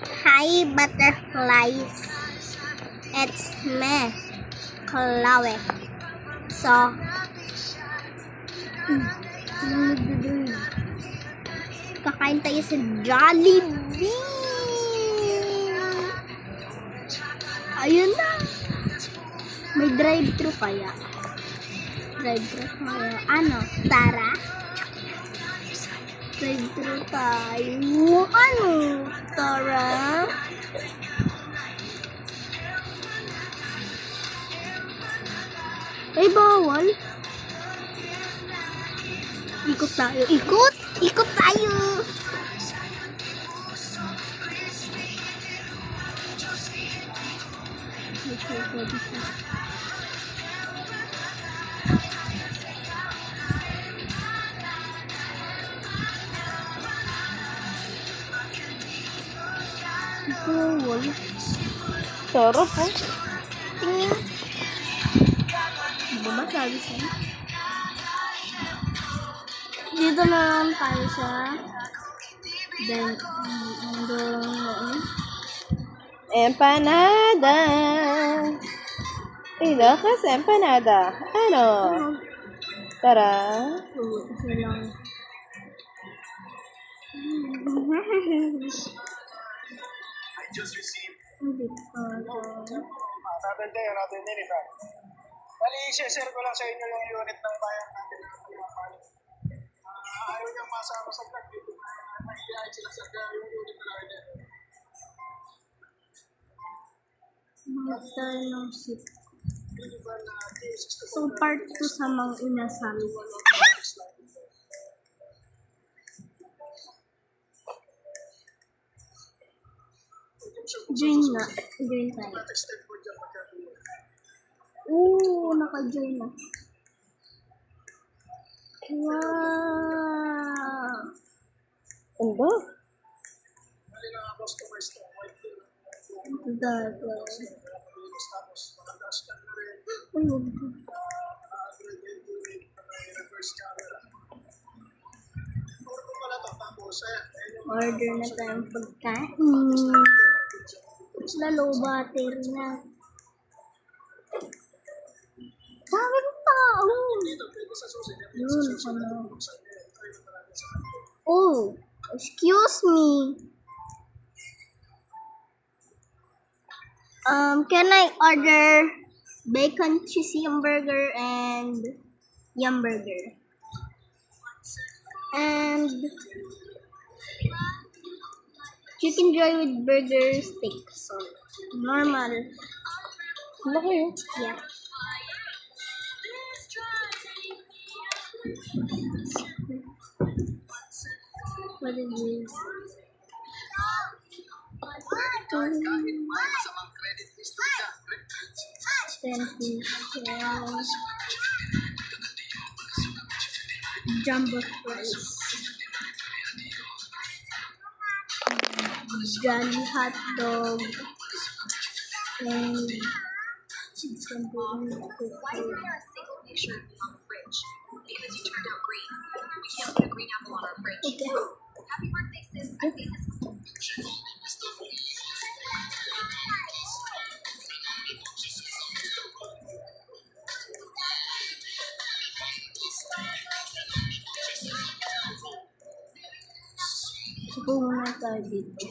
Hi butterflies, it's me, Chloe. So, kakain tayo sa Jollibee. Ayun na. May drive-thru kaya? Drive-thru kaya? Ano? Tara? Drive-thru tayo. Ano? Tara? Ay, bawal. Ikot tayo. Ikot! Ikot tayo! Bawal. Sarap po. Tingin. Ano ba sabi sa'yo? Dito na lang tayo sa Empanada. Ilocos empanada. Ano? Tara. Isa lang. Nabenta yun natin din, Frank. Bali, share ko lang sa inyo yung unit ng bayan natin. Ayaw niyang masama sa vlog. Nahihiyain sila sa yung unit na natin. Magdal ng sip. So, part 2 sa mga inasal. Join na. Join tayo. Oo, naka-join na. Wow! Ano ba? Bali na nga customers to. Ito dati. Tapos, makagas ka na rin. Ayun. Reverse camera. Order pala to. Tapos, Order na tayong pagkain. Lalo battery na. Daming tao. Yun, ano. Oh, excuse me. Can I order bacon cheesy hamburger and yum burger? And chicken joy with burger steak. So, normal. Ano kayo? Yeah. What is this? Jumbo fries. Jolly hot dog. And chicken Why is there a single picture of you on the fridge? Because you turned out green. We can't put a green apple on our fridge. Okay. Happy birthday, sis. I think this is Subo muna tayo dito.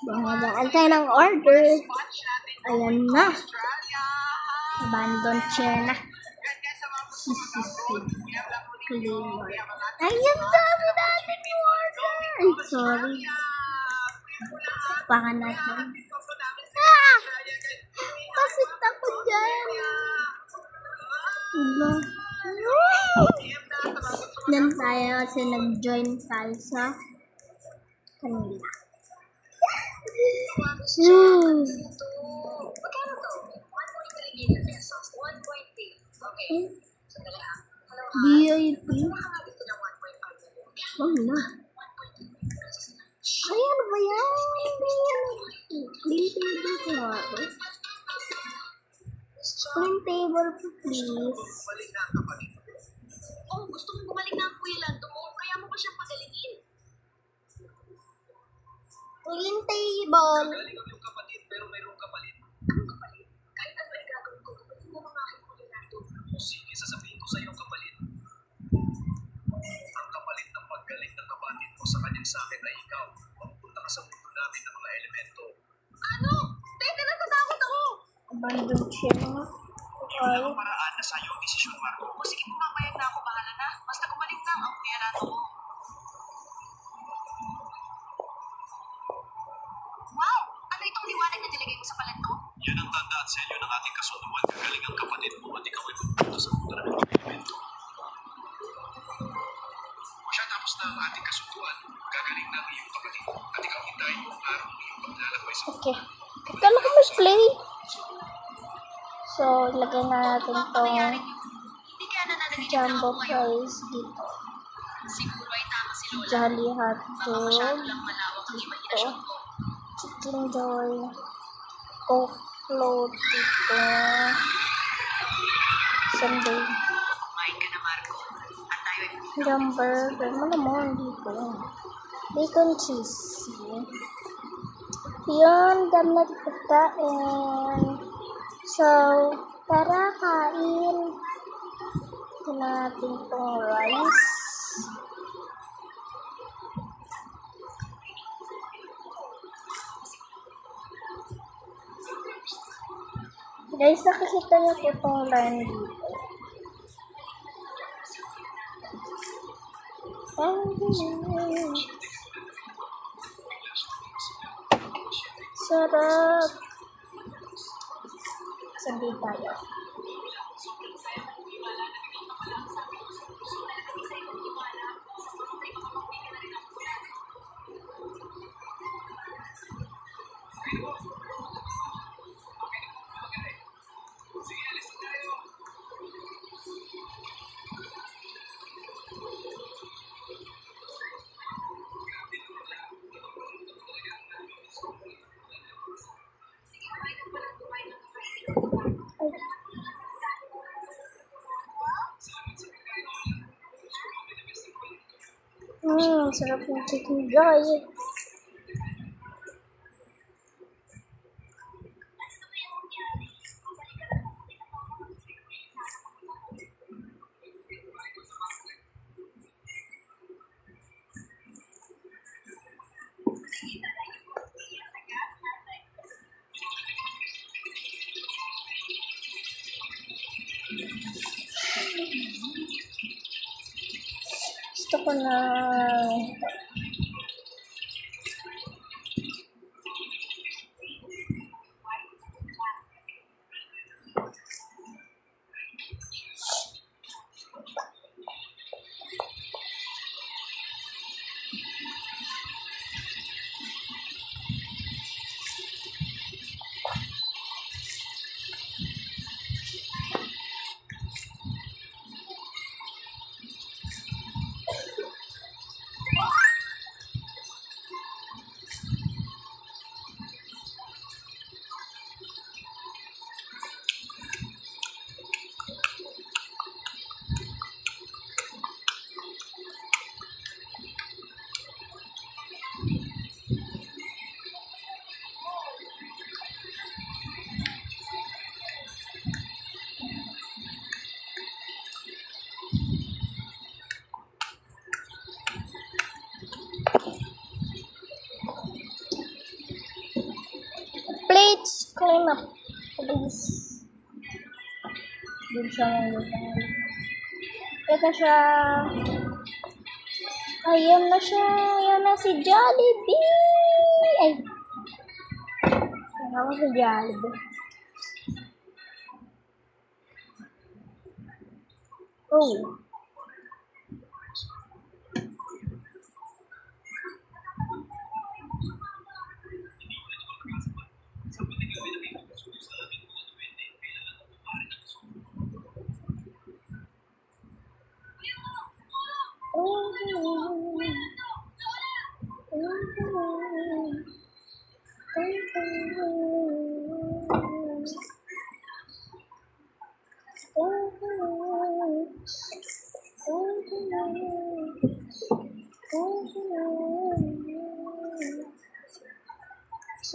Bangabaan tayo ng order. Ayan na. Abandon chair na. Cleaner. Ayan, dami natin order. Ay, sorry. Pangan natin. Ah! Bakit ako dyan? Diba? Yan tayo kasi nag-join tayo sa kanila. Magkano to? 1.3 million pesos. 1.3. Okay. Sandali ah. VIP? Nakakabit ko ng 1.5 million. Wag na. Ay, ano ba yan? Clean table ko nga to. Clean table po, please. Oh, gusto mong bumalik na ang Kuya Lando Clean table. Galing ang iyong kapatid pero mayroong kapalit. Kapalit? Kahit ano ay gagawin ko kapag bumangahit ko Leonardo. Sige, sasabihin ko sa iyo ang kapalit. Ang kapalit ng paggaling ng kapatid mo sa kanyang sakit ay ikaw. Mapupunta ka sa mundo namin ng mga elemento. Ano? Teka, natatakot ako! Abandoned siya. Yun lang ang paraan na sa iyo ang desisyon, Marco. O sige, pumamayag na ako, bahala na. Basta gumaling lang ang kuya nato ko. Wow! Ano itong liwanag na nilagay mo sa palan ko? Yan ang tanda at selyo ng ating kasunduan. Gagaling ang kapatid mo at ikaw ay pupunta sa mundo namin ng mga elemento. O siya, tapos na ang ating kasunduan. Gagaling na ang iyong kapatid at ikaw hintayin mo ang araw ng iyong paglalakbay sa Okay. Kala ko mas play. So, ilagay na natin Ano ang tong pangyayari niyo? Hindi kaya nananaginip lang jumbo ako ngayon. fries dito. Siguro ay tama si Lola. Jolly Baka masyado hotdog. lang malawak ang imahinasyon ko. Chicken joy. Coke float dito. Sunday. Kumain ka na, Marco. At tayo ay Hamburger. Malamon dito. Bacon cheese. Yun, dami na pagkain. So, tara kain. Ito natin itong rice. Guys, nakikita niyo po itong line dito. Sarap. Sabi tayo. Sarap ng chicken joy. Gusto ko na plates clean up, please. Dun siya ngayon. Ito siya. Ayan na siya. Ayan na si Jollibee. Ay. Ayan si Jollibee. Oh.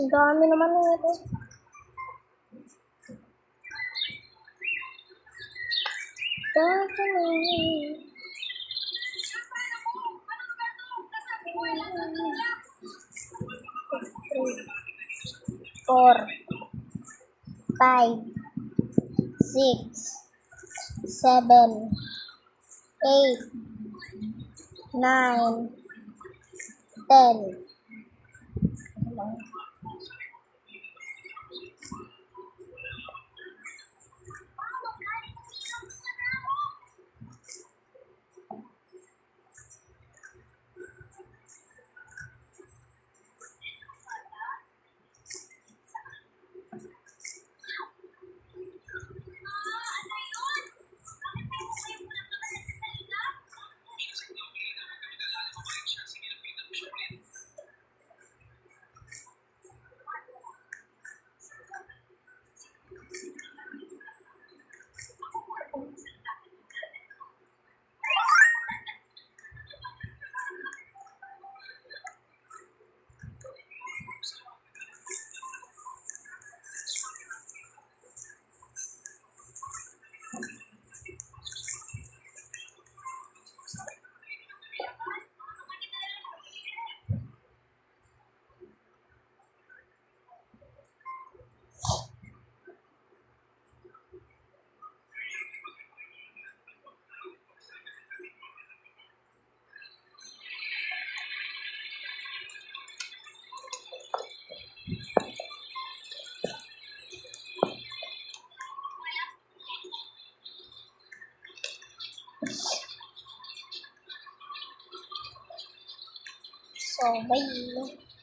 Ang dami naman na ito. Four, 5, 6, 7, 8, 9, 10. So, bye.